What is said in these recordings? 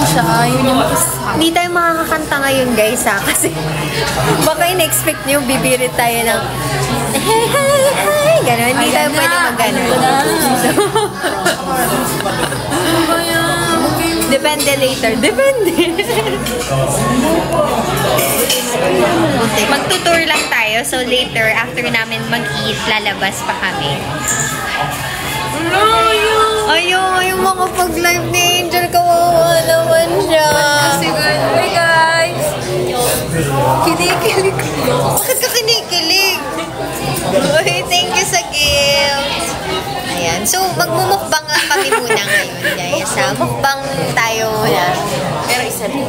siya. Yun yung Hindi tayo makakakanta ngayon guys ha. Kasi baka in-expect nyo bibirit tayo ng hey, hey, hey. Gano'n. Hindi tayo pwede mag-gano'n. Depende later. Depende. Magtutour lang tayo. So later, after namin mag-eat, lalabas pa kami. Ayaw makapag-live ni Angel. Kawawa naman siya. Kasi hi guys! Kinikilig ko. Bakit ka kinikilig? Uy, thank you sa gift. Ayan. So, magmumukbang lang kami muna ngayon, guys. Mukbang tayo muna. Pero isa din.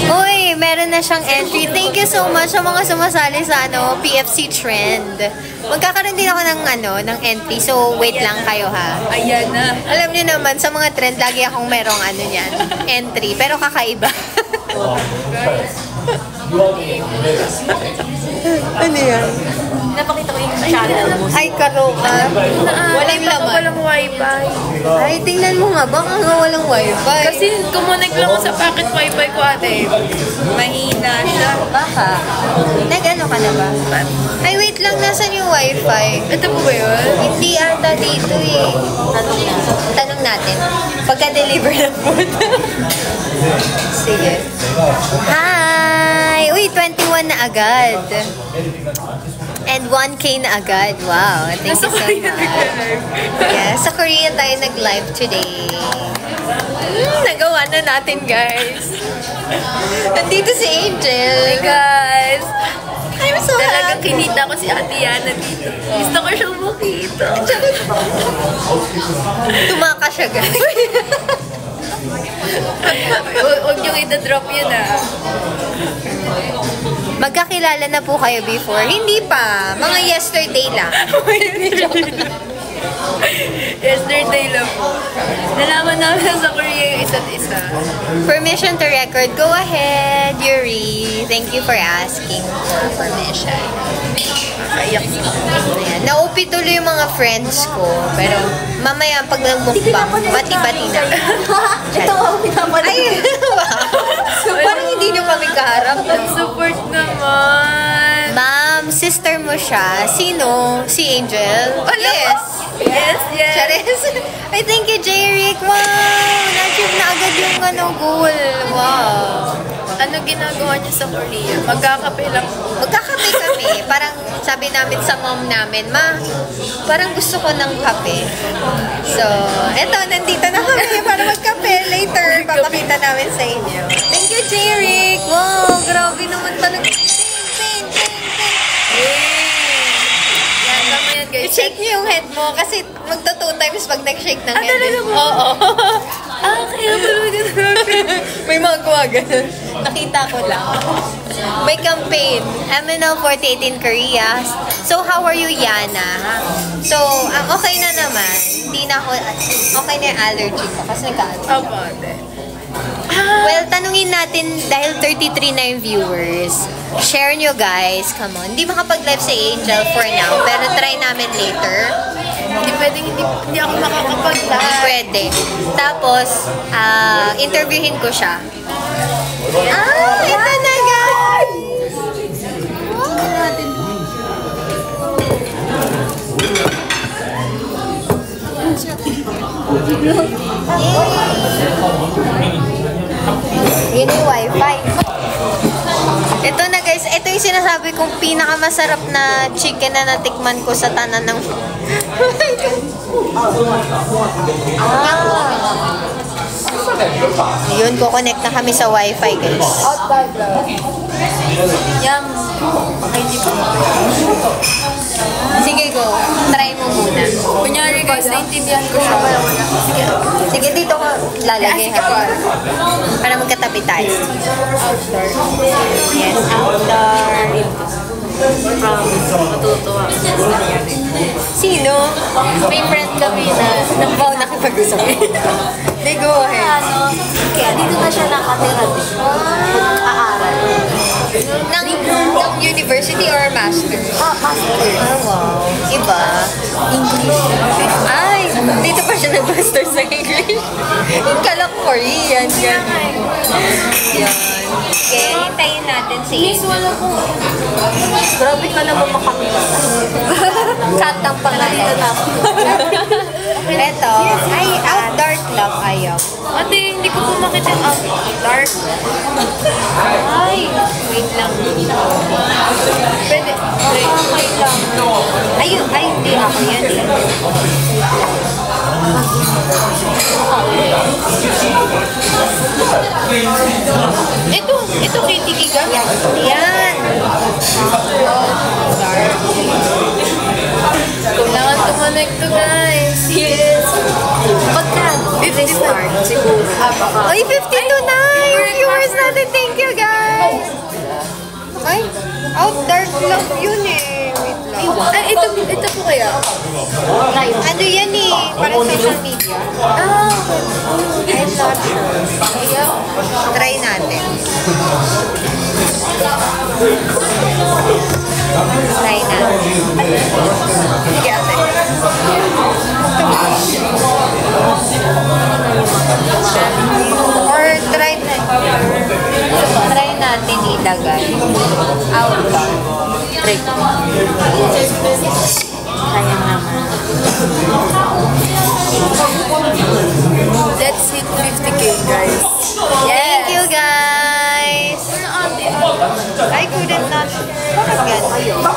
Uy, meron na siyang entry. Thank you so much sa mga sumasali sa PFC Trend. Magkakaroon din ako ng entry. So, wait lang kayo ha. Ayan na. Alam niyo naman, sa mga trend, lagi akong merong niyan. Entry. Pero kakaiba. Ano yan? Napakita ko yung channel mo. Ay, karoka. Walang laman. Walang wifi. Ay, tingnan mo nga. Baka nga walang wifi. Kasi kumunik lang ako sa packet wifi ko ate. Mahina siya. Baka. Nag-ano ka na ba? Ay, wait lang. Nasaan yung wifi? Ito po ba yun? Hindi ata dito eh. Tanong natin. Pagka-deliver ng food. Sige. Hi! Uy, 21 na agad. And 1K na agad. Wow. Thank you so much. Yeah, sa Korea tayo nag-live today. Nagawa na natin, guys. Nandito si Angel. Hey guys! I'm so Talagang happy. kinita ko si Ate Yana dito. Gusto ko siyang makita. Tumaka siya, guys. Huwag niyong i-drop yun Magkakilala na po kayo before? Hindi pa. Mga yesterday lang. Yesterday lang po. Nalaman namin sa Korea yung isa't isa. Permission to record. Go ahead, Yuri. Thank you for asking for permission. Kayak. Ayan. Na-OP tuloy yung mga friends ko. Pero mamaya pag nag-mukbang, bati-bati na. Ito ako pinapanood. Ay, so, parang hindi nyo kami kaharap. Support naman. Ma'am, sister mo siya. Sino? Si Angel? Yes. Yes, yes. Charis. I thank you, J-Rick. Wow! Na-achieve na agad yung goal. Wow. Ano ginagawa niyo sa Korea? Magkakape lang. Magkakape kami. Parang sabi namin sa mom namin, Ma, parang gusto ko ng kape. So, eto, nandito na kami para magkape. Later, papakita namin sa inyo. Thank you, J-Rick. Wow, grabe naman talaga. Yan, tama yan guys. I-shake niyo yung head mo kasi magto 2 times pag nag-shake ng head. talaga ba? Oo. Kaya pala May mga gawa ganun. Nakita ko lang. May campaign. MNL48 in Korea. So, how are you, Yana? So, okay na naman. Hindi na ako, okay na yung allergy ko kasi nagka-allergy. Opo, ate. Well, tanungin natin dahil 33 na yung viewers. Share nyo guys. Come on. Hindi makapag-live si Angel for now. Pero try namin later. Hindi pwedeng hindi ako makakapag-live. Pwede. Tapos, interviewin ko siya. Ito na guys! Yun yung wifi. Ito na guys, ito yung sinasabi kong pinakamasarap na chicken na natikman ko sa tanan ng... Yun, kukonect na kami sa wifi guys. Yum. Ay, di ba? Sige go, try mo muna. Kunyari guys, naintindihan ko siya. Sige. Sige, dito ko lalagay. Para magkatabi tayo. Outdoor. Yes, outdoor. Matutuwa. Sino? May friend kami na Wow, nakipag-usap. They go ahead. kaya dito na siya nakatira. Mag-aaral. Ng university or master? Master. Oh, wow. Iba. English. Ay, Dito pa siya nag-master sa English. Yung kalang Korean. Yan. Yan. Okay, hintayin natin si Miss, wala po. Grabe ka naman makamit. Katang pangalan. Ito, ay, out dark love ayaw. Ate, hindi ko po makita yung dark. Ay, wait lang. Pwede. Okay lang. Ayun, ay, hindi ako yan eh. Ito Kitty Kiga. Yan. Kailangan tumonect to, guys. Yes. Pagka, 50 start siguro. Ay, 52 na! Yung viewers natin, thank you guys! Ay, out dark love yun eh. Wait lang. Ay, ito po kaya. Ano yan eh? Parang social media. Ah, I'm not sure. Try natin. Try natin. sige ate. Or try natin ilagay. Out dark. Try ko. Kaya naman. Let's hit 50K, guys. Thank you guys! Ano ate? I couldn't not. Bakit ganun?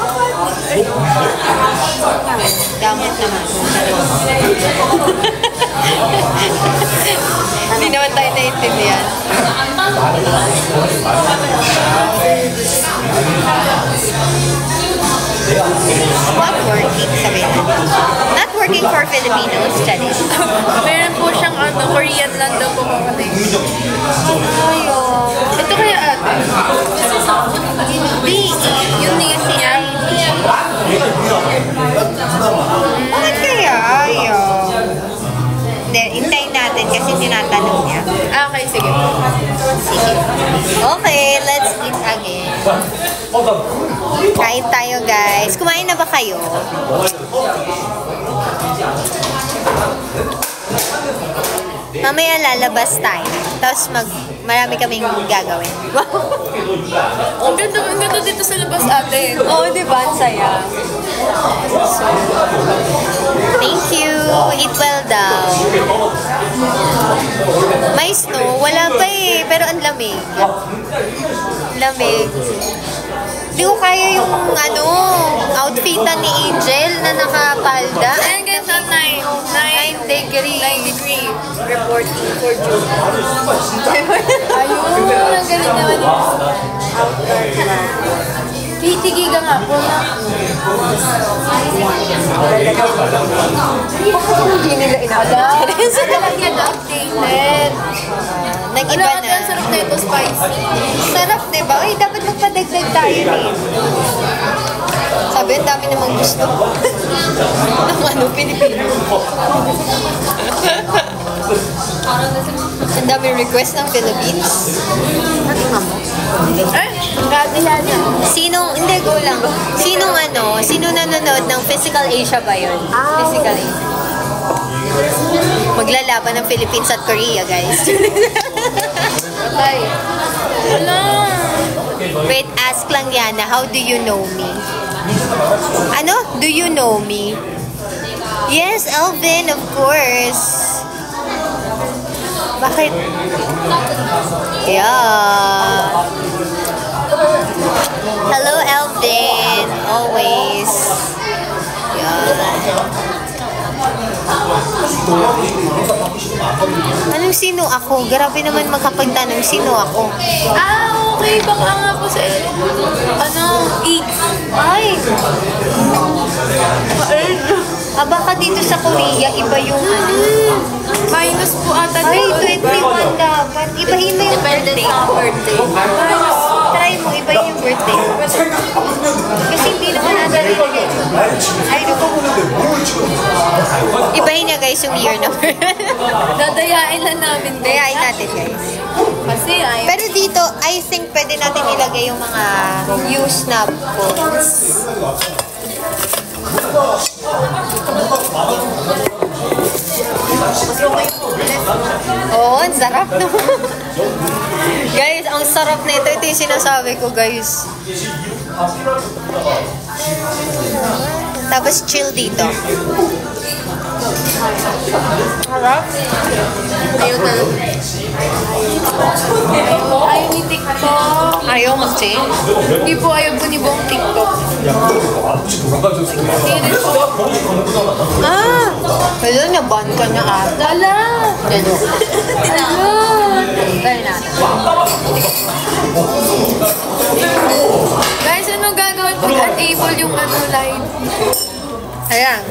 Gamit naman. Hindi naman tayo naiintindihan. Not working, sabihin natin. Not working for Filipino studies. Meron po siyang Korean lang daw po ate. Ayaw. Ito kaya ate. Hindi. Yun niya siya. Bakit kaya? Ayaw. Hindi, hintayin natin kasi tinatanong niya. Ah, okay, sige. Sige. Okay, let's eat again. Kain tayo guys. Kumain na ba kayo? Mamaya lalabas tayo. Tapos marami kaming gagawin. Ang ganda dito sa labas ate. Oo, di ba? Ang saya. So, thank you. Eat well daw. May snow. Wala pa eh. Pero ang lamig. Lamig. Hindi ko kaya yung outfitan ni Angel na nakapalda. Ayan guys, 9 degree. 9 degree. Reporting for June. Ayun, ang galing naman yung Titigiga nga po na. Hindi nila inaalam. Nalagyan na updated. Nag-iba Ano ate, na. ang sarap na ito, spicy. Sarap, diba? Uy, dapat magpadagdag tayo eh. Sabi, ang dami namang gusto. Ng Pilipino. Ang dami request ng Philippines. Natingnan mo? Eh, katihan na. Hindi, go lang. Sino nanonood ng Physical Asia ba yun? Physical Asia. Maglalaban ng Philippines at Korea, guys. Patay. Wala. Wait, ask lang Yana, how do you know me? Ano? Do you know me? Yes, Alvin, of course. Bakit? Yeah. Hello, Alvin. Always. Yeah. Anong sino ako? Grabe naman magkapagtanong sino ako. Ah, okay. Baka nga po sa eggs. Ay! Baka dito sa Korea, iba yung Minus po ata Ay, dito. 21 dapat. Ibahin mo yung birthday. Birthday. Try mo, ibahin yung birthday. Kasi hindi naman natin nilagay. Ay, naku. Ibahin niya guys yung year number. Dadayain lang namin. Dayain natin guys. Kasi ay... Pero dito, I think pwede natin ilagay yung mga used na phones. Oo, ang sarap no. Guys, ang sarap na ito. Ito yung sinasabi ko, guys. Tapos chill dito. Harap. Ayaw talaga. Ayaw ni TikTok. Ayaw mag-change? Hindi po ayaw po ni Bong TikTok. Ah! Hello, naban ka na ata. Ala! Hello. Ala! Kaya natin. Guys, ano gagawin pag unable yung live? Ayan.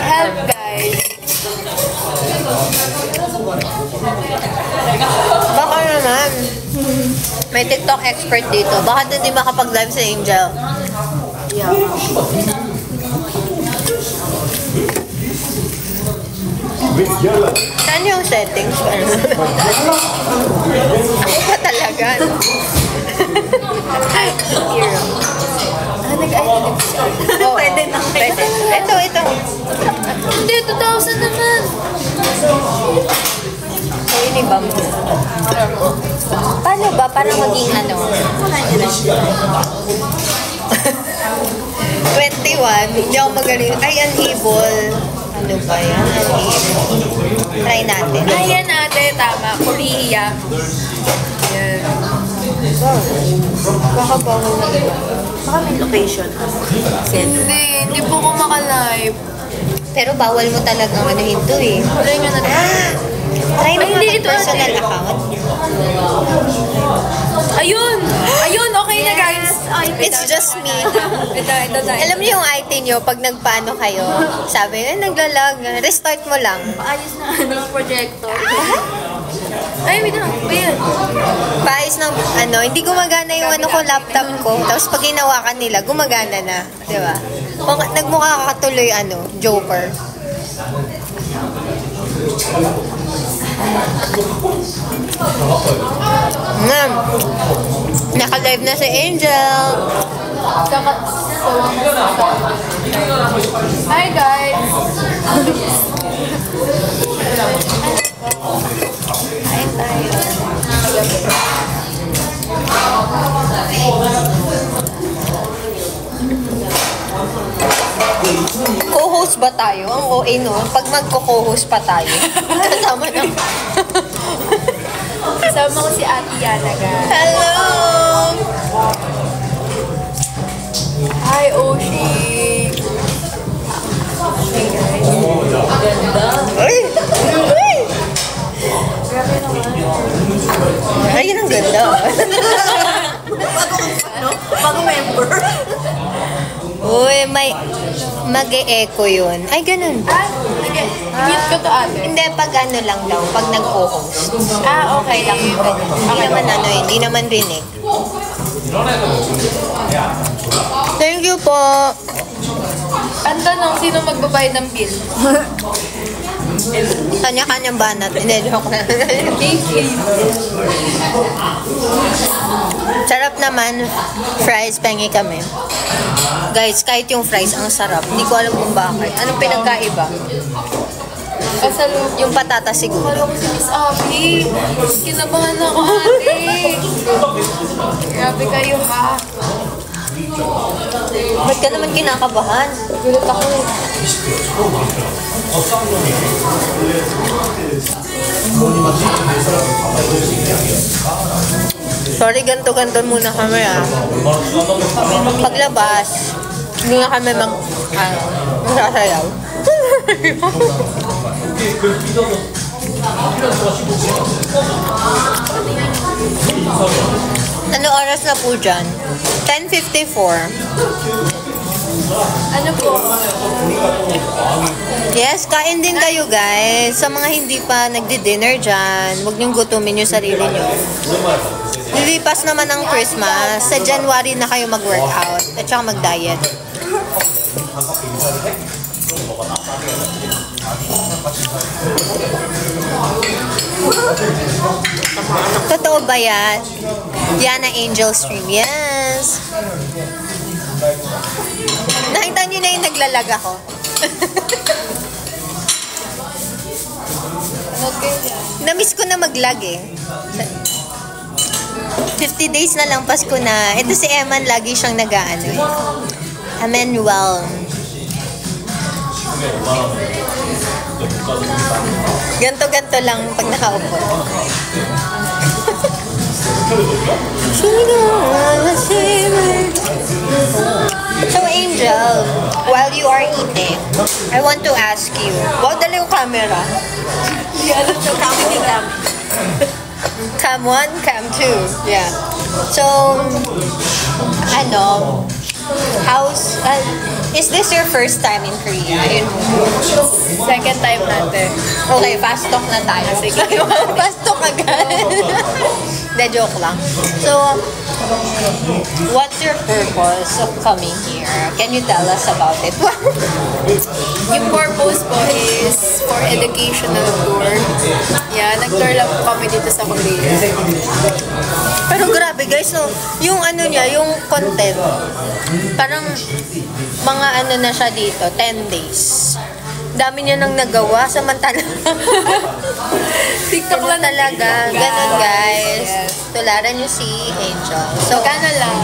Help, guys. Baka naman. May TikTok expert dito. Bakit hindi makapag-live si Angel? Yeah. Saan yung settings? Ako pa talaga. Hero. Oh, pwede na. Pwede. Ito. Hindi, 2,000 naman. So, inibam mo. Paano ba? Para maging ano? 21. Hindi ako magaling. Ay, unable. Ano ba yan? Unable. Try natin. Ayan natin, tama. Korea. Yan. Baka ba mo na iba? Baka may location. Hindi po ko maka-live. Pero bawal mo talagang ano ito eh. Try nga natin. Try mo hindi, ito personal ate. account. Ayun! Ayun, okay na guys. Ay, It's just me. Ito. Alam niyo yung IT niyo, pag nagpaano kayo, sabi, naglalag, restart mo lang. Ayos na projector. Ay, wait lang. Ayan. Paayos ng, hindi gumagana yung laptop ko. Tapos pag hinawakan nila, gumagana na. Di ba? Nagmukha ka katuloy, Joker. Naka-live na si Angel. Hi guys! Kain tayo. Co-host ba tayo? Ang OA no? Pag magko-co-host pa tayo. Kasama na. Kasama ko si Ate Yana guys. Hello! Hi Oshi! Hey guys. Uy! Uy! Grabe naman. Ayun ang ganda. Bagong member. Uy, mag-e-echo yun. Ay, ganun. Okay. Mute ko to ate. Hindi, pag lang daw, pag nag-co-host. Okay lang. Hindi naman hindi naman rinig. Thank you po. Ang tanong, sino magbabayad ng bill? Kanya-kanyang banat. Hindi, joke na. Sarap naman. Fries, pengi kami. Guys, kahit yung fries, ang sarap. Hindi ko alam kung bakit. Anong pinagkaiba? Yung patatas siguro. Wala ko si Miss Abby. Kinabahan ako ate. Grabe kayo ha. Ba't ka naman kinakabahan? Gulat ako eh. Sorry, ganto-ganto muna kami Paglabas, hindi na kami magsasayaw. Ano oras na po dyan? 10:54. Ano po? Yes, kain din kayo guys. Sa mga hindi pa nagdi-dinner dyan, huwag niyong gutumin yung sarili niyo. Lilipas naman ang Christmas. Sa January na kayo mag-workout at saka mag-diet. Totoo ba yan? Yan ang Angel Stream. Yes! Nakita niyo na yung naglalag ako. Huwag kayo. Namiss ko na mag-vlog eh. 50 days na lang Pasko na. Ito si Eman, lagi siyang nag-aano eh. Emmanuel. Ganto-ganto lang pag nakaupo. So Angel, while you are eating, I want to ask you, wow, dala yung camera. Cam 1, Cam 2. Yeah. So, is this your first time in Korea? Second time natin. Okay, fast talk na tayo. Sige. Fast talk agad. De, joke lang. So, what's your purpose of coming here? Can you tell us about it? Yung purpose po is for educational tour. Yeah, nag-tour lang po kami dito sa Korea. Pero grabe guys, no, yung yung content, parang mga na siya dito, 10 days. Dami niya nang nagawa, samantala. TikTok lang talaga. Ganun guys. Tularan niyo si Angel. So, Magkano lang?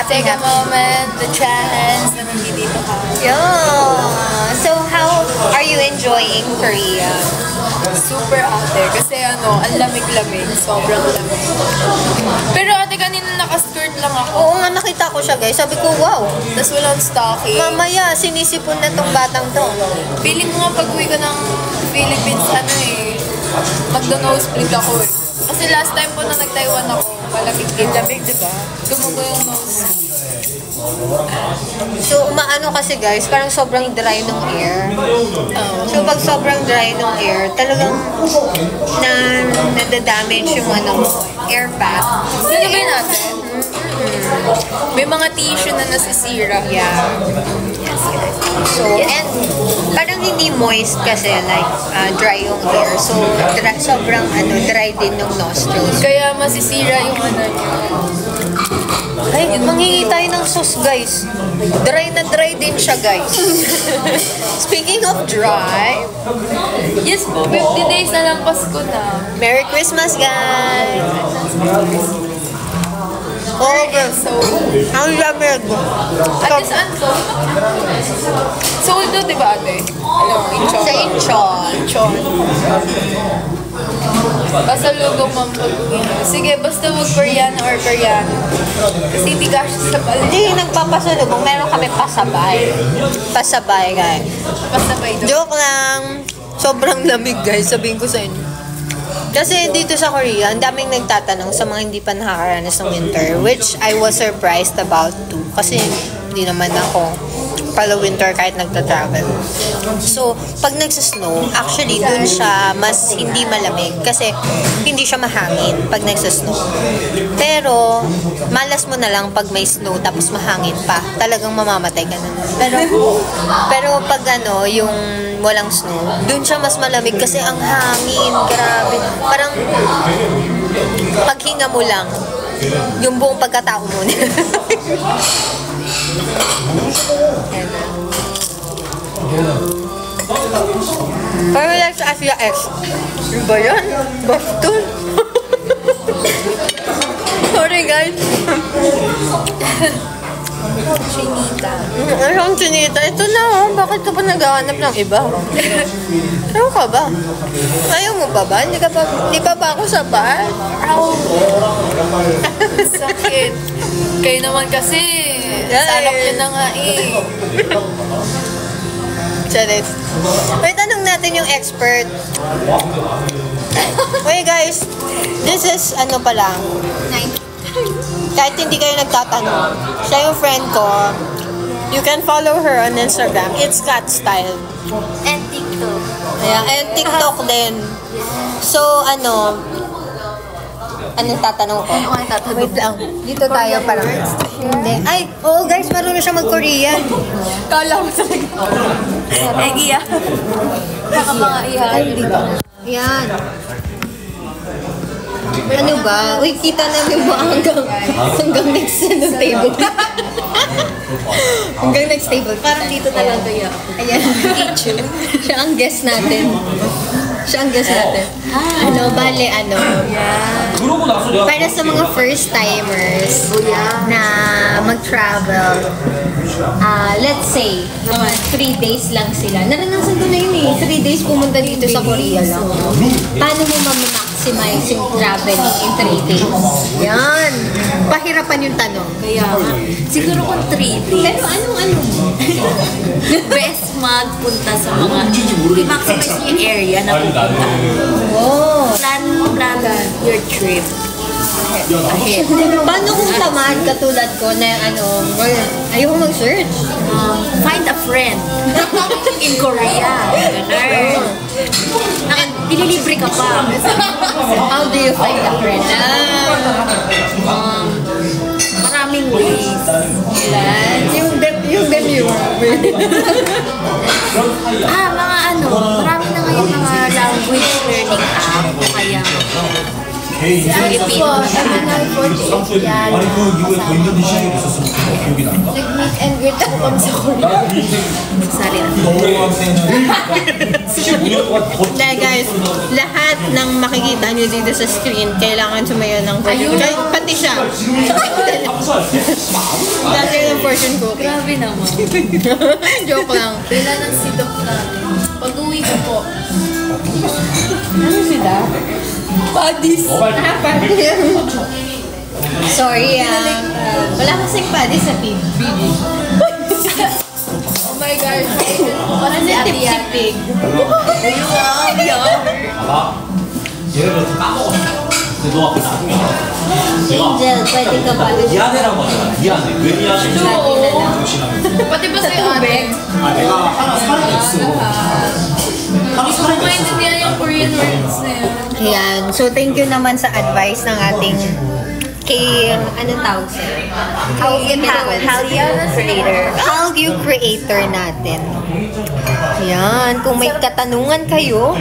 Take a moment, the chance na nandito ka. Yeah. So, how are you enjoying Korea? Super ate. Kasi ang lamig-lamig. Sobrang lamig. Pero ate, kanina naka-skirt lang ako. Oo nga, nakita ko siya guys. Sabi ko, wow. Tapos walang stocking. Mamaya, sinisipon na tong batang to. Feeling mo nga pag-uwi ko ng Philippines, magdo-nosebleed ako eh. Kasi last time po na nag-Taiwan ako, malamig din. Lamig, di ba? Tumugo yung nose. So, kasi guys, parang sobrang dry ng air. So, pag sobrang dry ng air, talagang nadadamage yung air path. Sino ba natin? May mga tissue na nasisira. Yeah. So, and parang hindi moist kasi like dry yung air. So, sobrang dry din yung nostrils. Kaya masisira yung niya. Ay, manghingi tayo ng sauce, guys. Dry na dry din siya, guys. Speaking of dry, yes po, 50 days na lang Pasko na. Merry Christmas, guys! Oh, So, ang lamig. ate, saan to? Seoul to, di ba ate? Incheon. Sa Incheon. Incheon. Basta lugong mampag-uwi. Sige, basta wag Koreano or Koreano. Kasi hindi ka siya sa palit. Hindi, nagpapasalubong. Meron kami pasabay. Pasabay, guys. Pasabay doon. Joke lang. Sobrang lamig, guys. Sabihin ko sa inyo. Kasi dito sa Korea, ang daming nagtatanong sa mga hindi pa nakakaranas ng winter, which I was surprised about too. Kasi hindi naman ako pala winter kahit nagta-travel. So, pag nagsasnow, actually, dun siya mas hindi malamig kasi hindi siya mahangin pag nagsasnow. Pero, malas mo na lang pag may snow tapos mahangin pa. Talagang mamamatay ka na. Pero pag yung walang snow, dun siya mas malamig kasi ang hangin, grabe. Parang, paghinga mo lang, yung buong pagkatao mo. Pero like sa Asia X, ano ba yan? Baston? Sorry guys. Chinita. Anong chinita? Ito na bakit ka pa naghahanap ng iba? Ano ka ba? Ayaw mo pa ba? Hindi pa ba ako sa bar? Sakit. Kayo naman kasi, salok yun na nga eh. Charis. Wait, tanong natin yung expert. Wait guys, this is pa lang. Kahit hindi kayo nagtatanong, siya yung friend ko. You can follow her on Instagram. It's Cat Style. And TikTok. Yeah, and TikTok din. So, anong tatanong ko? Wait lang. Dito tayo parang. Hindi. Ay, oo guys, marunong siya mag-Korean. Kala mo talaga. Egi ah. Baka mga ihahan dito. Yan. Ano ba? Uy, kita namin mo hanggang next table. Hanggang next table. Parang dito talaga yan. Ayan. Siya ang guest natin. Bale, para sa mga first-timers na mag-travel, let's say, mga 3 days lang sila. Naranasan ko na yun eh. 3 days pumunta dito sa Korea lang. Paano mo ma-maximize yung traveling in 3 days? Yan. Pahirapan yung tanong. Kaya nga. Siguro kung 3 days. Pero ano mo? Best magpunta sa mga i-maximize yung area na pupunta. Oh. Plan your trip ahead. Paano kung tamad katulad ko na ayoko mag-search? Find a friend in Korea. Ganun. Ililibre ka pa. How do you find a friend? Maraming ways. Yung demure. Marami na ngayon mga language learning app. Kaya Filipino. 아니 그 이후에 더 있는 시기를 있었으면 기억이 난다. Nag-meet and greet ako kami sa Korea. Sorry. Dahil guys, lahat ng makikita nyo dito sa screen, kailangan sumayo ng fortune cookie. Pati siya. Dati ng fortune cookie. Grabe naman. Joke lang. Kailan ang sidok natin? Pag-uwi ko po. Ano sila? Padis. Sorry, wala kasing padis sa BB. Oh my gosh. Ano si Tipsipig? 얘네들 다 까먹었어. 근데 너 아까 나중에 알아. Angel, pwede ka ba? 미안해라고 하잖아. 미안해. 왜 미안해? Pati ba sa'yo ate? 아 내가 하나 살아냈어. 하나 살아냈어. Maintindihan yung Korean words na yun. Ayan. So, thank you naman sa advice ng ating anong tawag sa'yo? Hallyu creator natin. Ayan. Kung may katanungan kayo,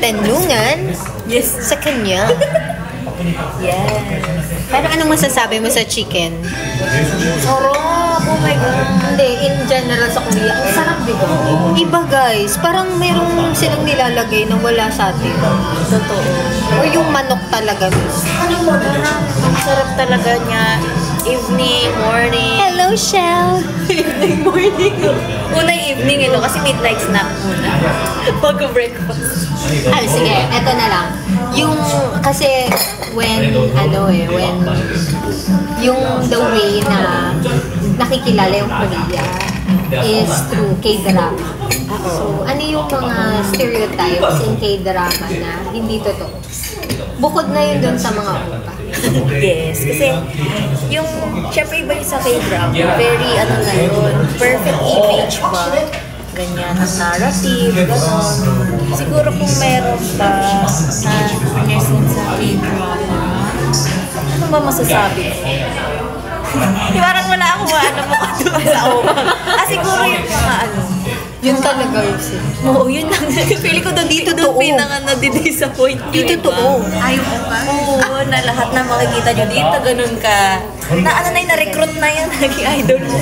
tanungan Yes. sa kanya. Yes. Pero anong masasabi mo sa chicken? Sarap. Oh my God. Hindi, in general sa Korea, ang sarap diba? Iba guys, parang merong silang nilalagay na wala sa atin. Totoo. O yung manok talaga, miss. Ang sarap talaga niya. Evening, morning. Hello, Shell! Evening, morning. Unang evening, kasi midnight snack muna. Pag-breakfast. Ay, sige, eto na lang. Yung, kasi, yung the way na nakikilala yung Korea is through K-drama. So, ano yung mga stereotypes in K-drama na hindi totoo? Bukod na yun dun sa mga opa. Yes, kasi yung, syempre iba yung sa K-drama, very perfect image ba? Ganyan ang narrative, gano'n. Siguro kung meron pa na lesson sa K-drama, ano ba masasabi ko? Parang wala akong mo doon sa opa. Siguro yung mga Yun talaga yun. Oo, yun lang. Pili ko doon dito doon pinaka-na-disappoint yung Dito iba. totoo. Ayaw ka? Oo, na lahat na makikita nyo dito, ganun ka. Na-recruit na yan, naging idol mo.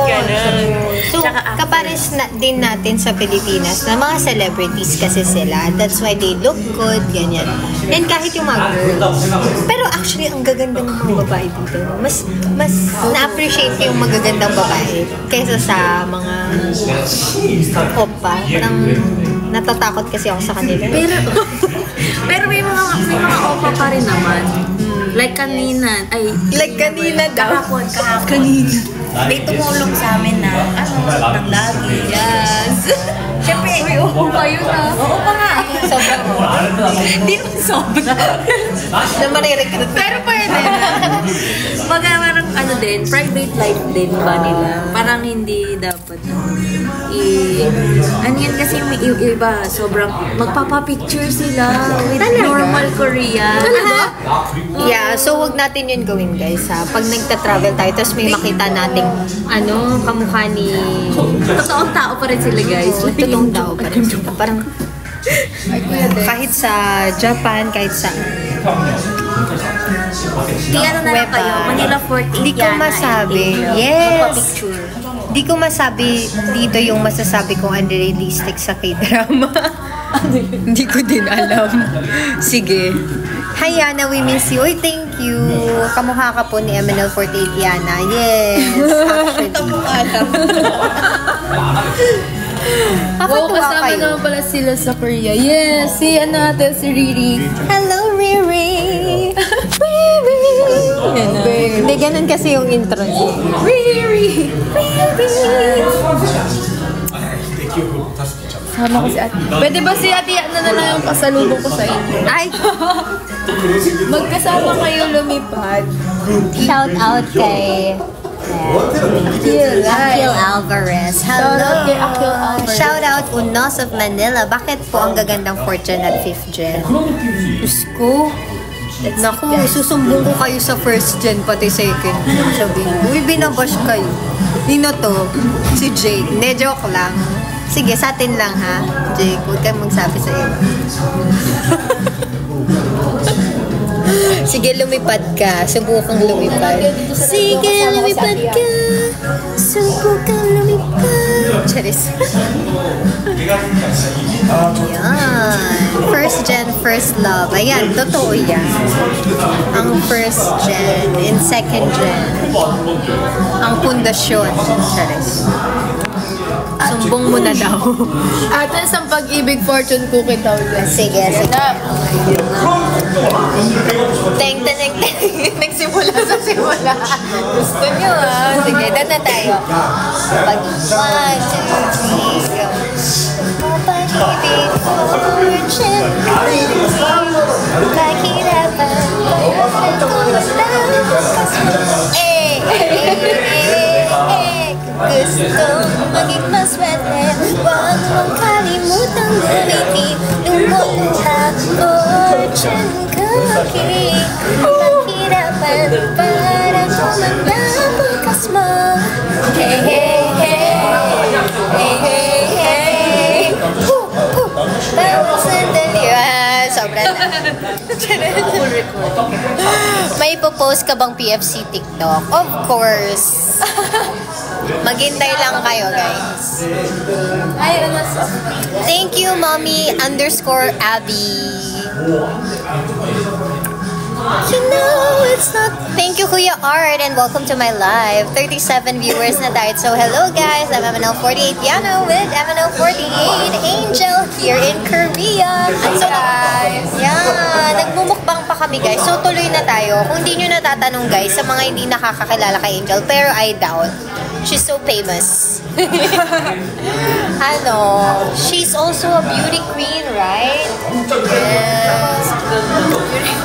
Ganun. So, kapares din natin sa Pilipinas na mga celebrities kasi sila. That's why they look good, ganyan. And kahit yung mga girls. Pero actually, ang gaganda ng mga babae dito. Mas na-appreciate ko yung magagandang babae kaysa sa mga oppa. Parang natatakot kasi ako sa kanila. Pero may mga oppa pa rin naman. Like kanina Kahapon. Kanina. May tumulong sa amin na, ng lagi. Yes. Siyempre, oo pa yun Oo pa nga. Sobrang Hindi naman sobra. na marirecruit. Pero pa rin parang private life din ba nila? Parang hindi dapat ano yan kasi yung iba, sobrang magpapapicture sila with normal Korean. Yeah, so wag natin yun gawin guys ha. Pag nagta-travel tayo, tapos may makita nating kamukha ni... Totoong tao pa rin sila guys. Totoong tao pa rin sila. Parang Kahit sa Japan, kahit sa Di ano na lang kayo, Manila 48 Hindi ko masabi. Yes. Magpa-picture. Di ko masabi dito yung masasabi kong unrealistic sa K-drama. Hindi ko din alam. Sige. Hi Yana, we miss you. Uy, thank you. Kamukha ka po ni MNL48 Yana. Yes, actually. Wow, kasama naman pala sila sa Korea. Yes, si natin, si Riri. Hello, Riri. Riri. Hindi, ganun kasi yung intro niya. Riri! Sama ko si Ate. Pwede ba si Ate Yana na lang yung pasalubong ko sa inyo? Ay, Magkasama kayo lumipad. shout out kay Akil Alvarez. Hello. Shout out kay Akil Alvarez. Shout out Unos of Manila. Bakit po ang gagandang 4th gen at 5th gen? Diyos ko. Naku, susumbong ko kayo sa 1st gen pati 2nd gen. Sabihin ko, uy, binabash kayo. Nino to? Si Jake. Hindi, joke lang. Sige, sa atin lang ha. Jake, huwag kang magsabi sa iyo. Sige, lumipad ka. Subukang lumipad. Sige, lumipad ka. Subukang lumipad. Charis. Ayan. 1st gen, 1st love. Ayan, totoo yan. Ang 1st gen and 2nd gen. Ang pundasyon. Charis. Sumbong mo na daw. Ate, isang pag-ibig fortune cookie daw din. Sige, sige. Teng, teng, teng. Nagsimula sa simula. Gusto nyo ah. Sige, dan na tayo. Pag 1, 2, 3, go. Pag-ibig fortune kahirapan gusto maging maswerte. Huwag mong kalimutang gamitin. Lumuluha, fortune cookie. Paghirapan para tumanda bukas mo. Hey, hey, hey. Hey, hey, hey. Bawang sandali. Sobra na. May ipopost ka bang PFC TikTok? Of course. Maghintay lang kayo, guys. Ay, ano sa... Thank you, mommy_Abby. You know it's not... Thank you, Kuya Art, and welcome to my live. 37 viewers na tayo. So, hello, guys. I'm MNL48 Yana with MNL48 Angel here in Korea. So, guys. Yeah, nagmumukbang pa kami, guys. So, tuloy na tayo. Kung di nyo natatanong, guys, sa mga hindi nakakakilala kay Angel, pero I doubt. She's so famous. Ano, she's also a beauty queen, right? Yes.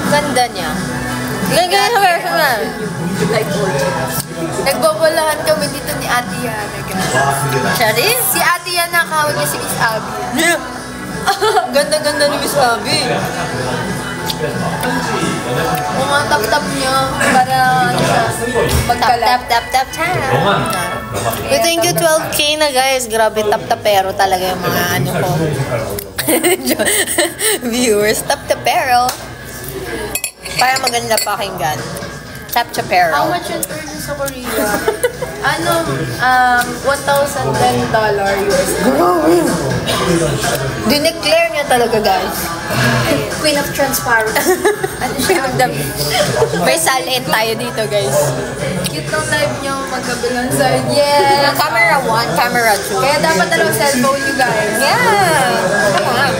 Ganda niya. Ganda sa personal. Nagbabalahan kami dito ni Ate Yana, guys. Charis? Si Ate Yana, nakawag niya si Miss Abby. Ganda-ganda ni Miss Abby. Umatap-tap niya para ano siya, magkalat. Tap. We thank you 12K na, guys. Grabe, tap-tapero talaga yung mga ano ko. Viewers, tap-tapero. Para maganda pakinggan. Tap-tapero. How much yung turn sa Korea? Ano, $1,010 US. Dineclare niya talaga, guys. Queen of Transparency. Ano siya? May salin tayo dito, guys. Cute ng live niyo, magkabilang side. Yeah! Camera 1, camera 2. Kaya dapat dalawang cellphone you guys. Yeah! Tama.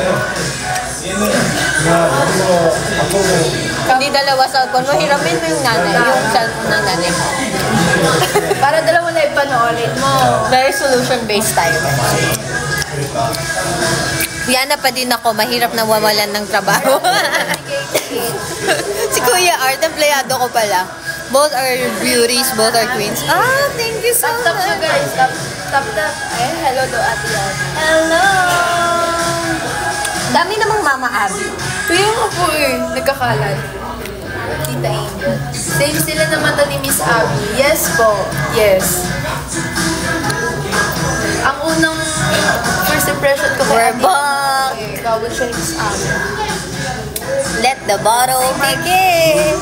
Hindi dalawa cellphone mo, hiramin mo yung nanay, yung cellphone ng nanay mo. Para dalawang live panoorin mo. Very solution-based tayo. Yana pa din ako, mahirap na wawalan ng trabaho. Si Kuya Art, empleyado ko pala. Both are beauties, both are queens. Ah, thank you so Tap na much. guys, tap. Ay, hello do Ate Yana. Hello! Dami namang Mama Abby. Kaya nga po nagkakalat. Tita Angel. Same sila naman to ni Miss Abby. Yes po. Yes. Ang unang first impression ko kay We're Ate back! Gawin siya yung sa amin. Let the bottle begin.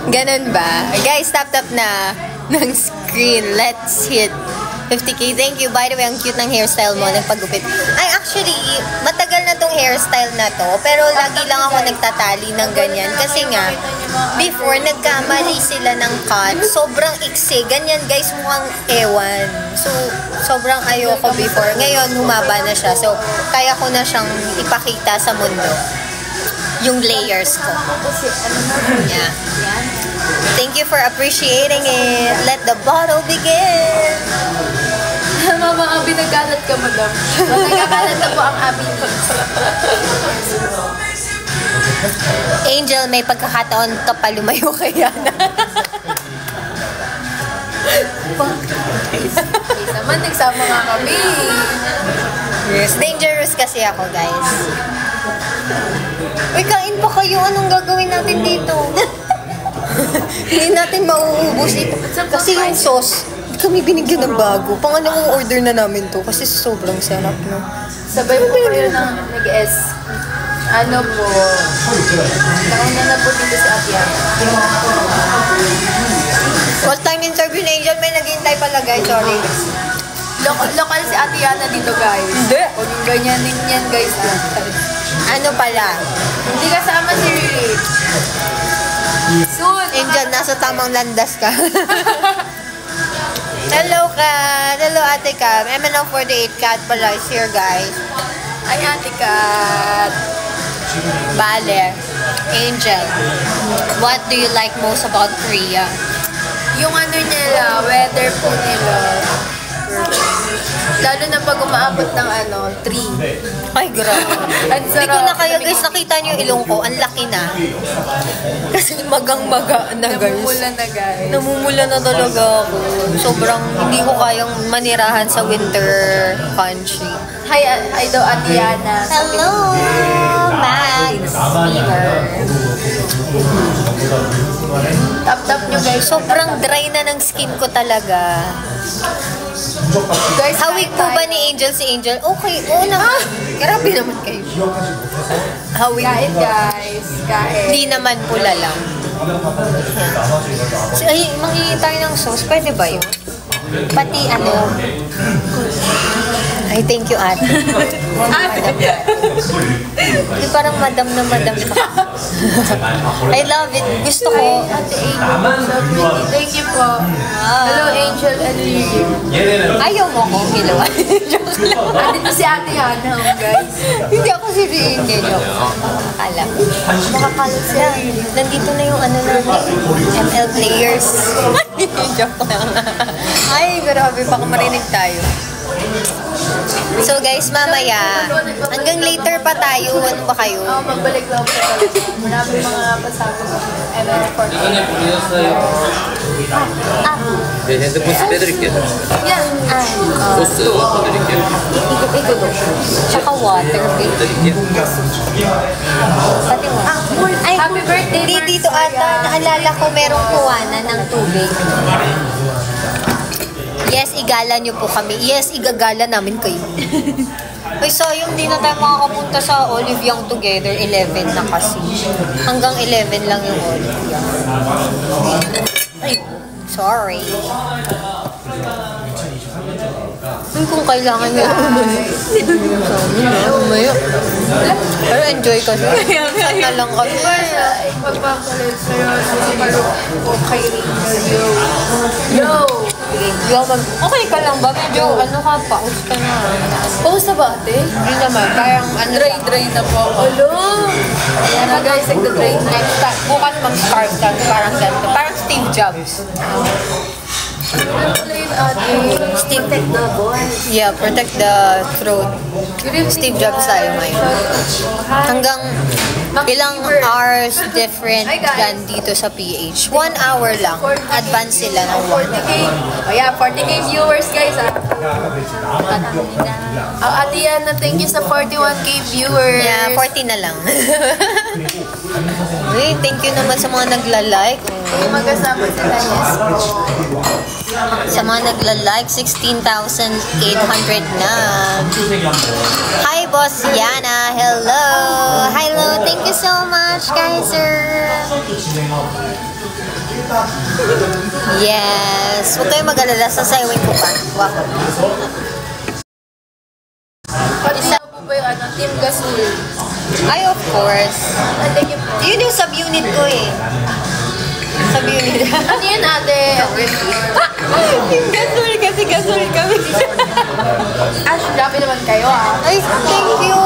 Ganun ba? Guys, tap na ng screen. Let's hit 50k. Thank you. By the way, ang cute ng hairstyle mo. Nagpagupit. Ay, actually, matagal na tong hairstyle na to. Pero lagi lang ako nagtatali ng ganyan. Kasi nga, before, nagkamali sila ng cut. Sobrang iksi. Ganyan, guys, mukhang ewan. So, sobrang ayoko before. Ngayon, humaba na siya. So, kaya ko na siyang ipakita sa mundo. Yung layers ko. Yeah. Thank you for appreciating it. Let the bottle begin. Mama Abi, nagkalat ka, madam. Nagkakalat na po ang Abi ko. Angel, may pagkakataon ka pa lumayo kaya na. Please naman, nagsama nga kami. Yes, dangerous kasi ako, guys. Uy, kain pa kayo. Anong gagawin natin dito? Hindi natin mauubos ito. Kasi yung sauce, kami binigyan ng bago. Pangalawang order na namin to kasi sobrang sarap, no? Sabay po kayo ng nag-S. Ano po? Nauna na po dito sa Atiyan. All time interview ni Angel, may naghihintay pala, guys. Sorry. Lokal si Atiana dito, guys. Hindi. Huwag yung ganyan din yan, guys. Ano pala? Hindi kasama si Rick. Soon. Angel, nasa tamang landas ka. Hello, Kat. Hello, Ate Kat. MNL48 Kat pala is here, guys. Ay, Ate Kat. Bale. Angel, what do you like most about Korea? Yung ano nila, weather po nila. Lalo na pag umaabot ng 3. Ay, grabe. Ang Hindi ko sarap. na kayo, guys, nakita niyo yung ilong ko. Ang laki na. Kasi magang-maga na, guys. Namumula na, guys. Namumula na talaga ako. Sobrang hindi ko kayang manirahan sa winter country. Hi daw, Atiana. Hello, Max Fever. Tap-tap nyo, guys. Sobrang dry na ng skin ko talaga. Guys, Hawig po ba ni Angel si Angel? Okay, oo naman. Grabe naman kayo. Hawig Kain, mo. guys. Kain. Hindi naman pula lang. Ay, mangingi tayo ng sauce. Pwede ba yun? Pati ano. Ay, thank you, ate. Di parang madam na madam ka. I love it. Gusto ko. Ate Angel, so pretty. Thank you po. Hello, Angel and Lily. Ayaw mo ko, Milo. Joke lang. Andito si Ate Hana, guys. Hindi ako si Ringe. Joke. Alam. Makakalat siya. Nandito na yung ano namin. ML players. Joke lang. Ay, grabe. Baka marinig tayo. So guys, mamaya, hanggang later pa tayo. Ano ba kayo? Magbalik lang po talaga. Maraming mga pasako sa ML4. 네, 핸드폰 빼드릴게요. Yan. 소스 드릴게요. Ito do. Tsaka water. 드릴게요. Pati water. Ay, Happy birthday, Hindi Mark dito ata. Naalala ko merong kuwanan ng tubig. Yes, igala niyo po kami. Yes, igagala namin kayo. Ay, sayang, di na tayo makakapunta sa Olive Young together. 11 na kasi. Hanggang 11 lang yung Olive Young. Ay, sorry. Ay, kung kailangan nyo umaya. Pero enjoy kasi. Saan na lang kami. Magpapalit sa'yo sa kay Yo. Yo! Okay ka lang ba? Medyo ano ka, paus ka na. Paus na ba, ate? Hindi naman, parang ano lang. Dry na po. Alo! Ayan na guys, nagda-dry na. Next time, bukas mag-scarf ka. Parang ganito. Parang Steve Jobs. Ano pala yun, ate? Protect the voice. Yeah, protect the throat. Steve Jobs tayo ngayon. Hanggang ilang hours different than dito sa PH. 1 hour lang. Advance sila ng 1 hour. 40k. Ayan, 40k viewers, guys. Ate Yana, thank you sa 41k viewers. Yeah, 40 na lang. Uy, thank you naman sa mga nagla-like. May magkasama sila, yes po. Sa mga nagla-like, 16,800 na. Hi, Boss Yana. Hello. Hello. Thank you so much, guys, sir. Yes. Huwag kayong mag-alala. Sasayawin ko pa. Wow. Pati na po ba yung Team Gasol? Ay, of course. Yun yung sub-unit ko eh. Sub-unit. Ano yun, ate? Yung gasol kasi gasol kami. Ash, grabe naman kayo ah. Ay, thank you.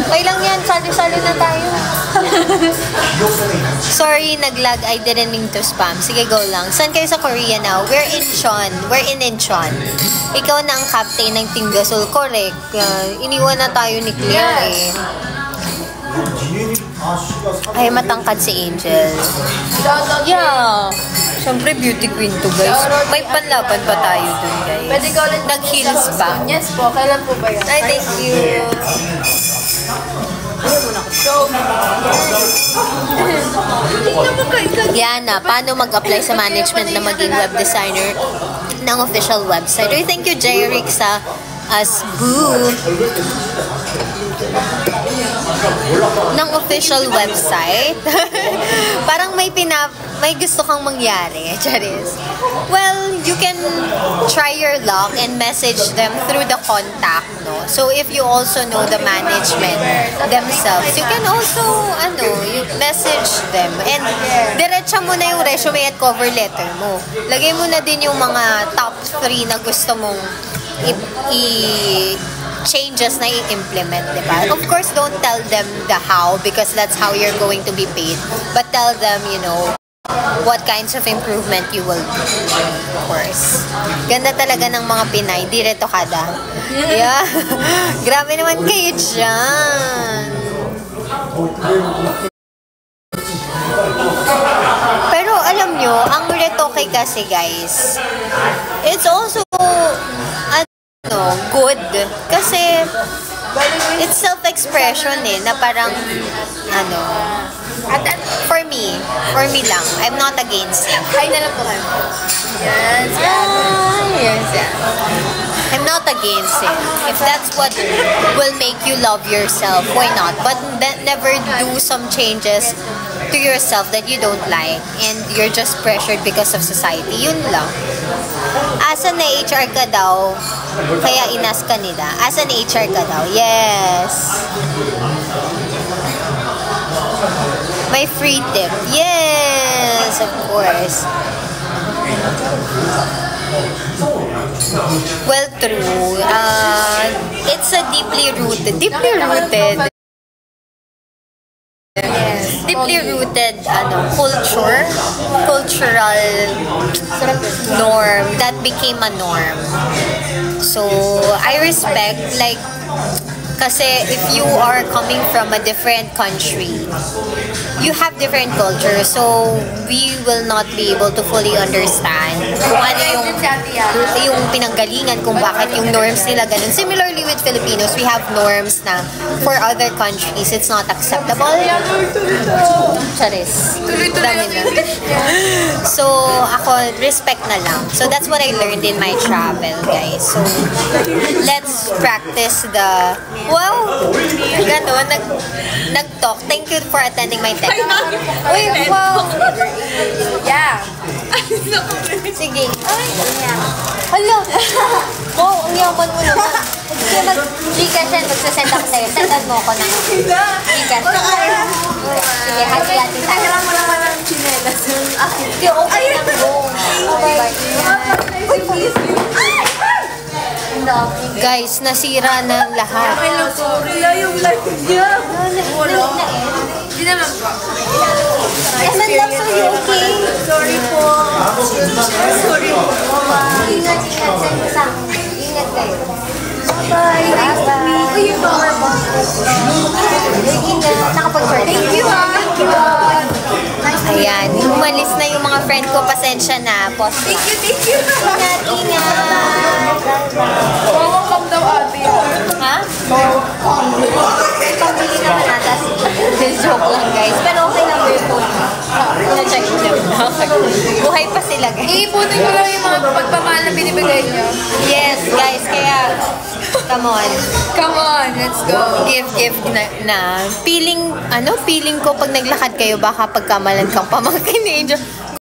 Okay lang yan. Salo-salo na tayo. Sorry, nag-lag. I didn't mean to spam. Sige, go lang. Saan kayo sa Korea now? We're in Incheon. We're in Incheon. Ikaw na ang captain ng Team Gasol. Correct. Iniwan na tayo ni Claire eh. Ay, matangkad si Angel. Shoutout Yeah. Siyempre, beauty queen to, guys. May panlaban pa tayo dun, guys. Pwede ka ulit Nag-heels pa. Yes po, kailan po ba yan? Ay, thank you. Show me. Yana, paano mag-apply sa management na maging web designer ng official website? Or thank you, Jeric, sa Asboo ng official website. Parang may gusto kang mangyari, Charis. Well, you can try your luck and message them through the contact, no? So if you also know the management themselves, you can also you message them and diretsa mo na yung resume at cover letter mo. Lagay mo na din yung mga top 3 na gusto mong changes na i-implement, diba? Of course, don't tell them the how because that's how you're going to be paid. But tell them, what kinds of improvement you will do. Of course. Ganda talaga ng mga Pinay. Direto kada. Yeah. Grabe naman kayo dyan. Pero alam nyo, ang retoke kasi, guys, it's also good. Kasi, it's self-expression eh, na parang, for me lang, I'm not against it. Hi na lang po kayo. Yes. Yes, yeah. I'm not against it. If that's what will make you love yourself, why not? But never do some changes to yourself that you don't like and you're just pressured because of society. Yun lang. Asa na HR ka daw, kaya inas ka nila. Asa na HR ka daw? Yes. My free tip. Yes, of course. Well, true. It's a deeply rooted. Yes. Deeply rooted cultural norm that became a norm. So, I respect, kasi if you are coming from a different country, you have different culture, so we will not be able to fully understand kung ano yung pinanggalingan, kung bakit yung norms nila ganun. Similarly with Filipinos, we have norms na for other countries, it's not acceptable. Charis. Dami na. So, ako, respect na lang. So, that's what I learned in my travel, guys. So, let's practice the... Wow! Ganon, nag-talk. Thank you for attending my TED. Uy, wow! Yeah. Sige. Ay, hala! Wow, ang yaman mo naman. Sige, mag-Gcash yan. Magsasend ako sa'yo. Sendan mo ako ng Gcash. Sige, hati-hati tayo. Kailangan mo naman ng chinelas. Sige, okay lang. Uy, please. Guys, nasira na lahat. Wala yung life niya. Wala. Hindi naman po. Eman lang, so you okay? Sorry po. Sorry po. Ingat sa akin. Ingat kayo. Bye. Nice to meet you. Nakapag-short. Thank you. Ayan, umalis na yung mga friend ko. Pasensya na. Post na. Thank you. Ingat. Welcome daw ate. Ha? Pambili naman natas. Joke lang, guys. Pero okay lang yung phone mo. Na-check lang. Buhay pa sila, guys. Iipunin ko lang yung mga pagpamahal na binibigay niyo. Yes, guys. Kaya, come on. Come on, let's go. Give na. Feeling ko pag naglakad kayo, baka pagkamalan kang pamangkin ni Angel.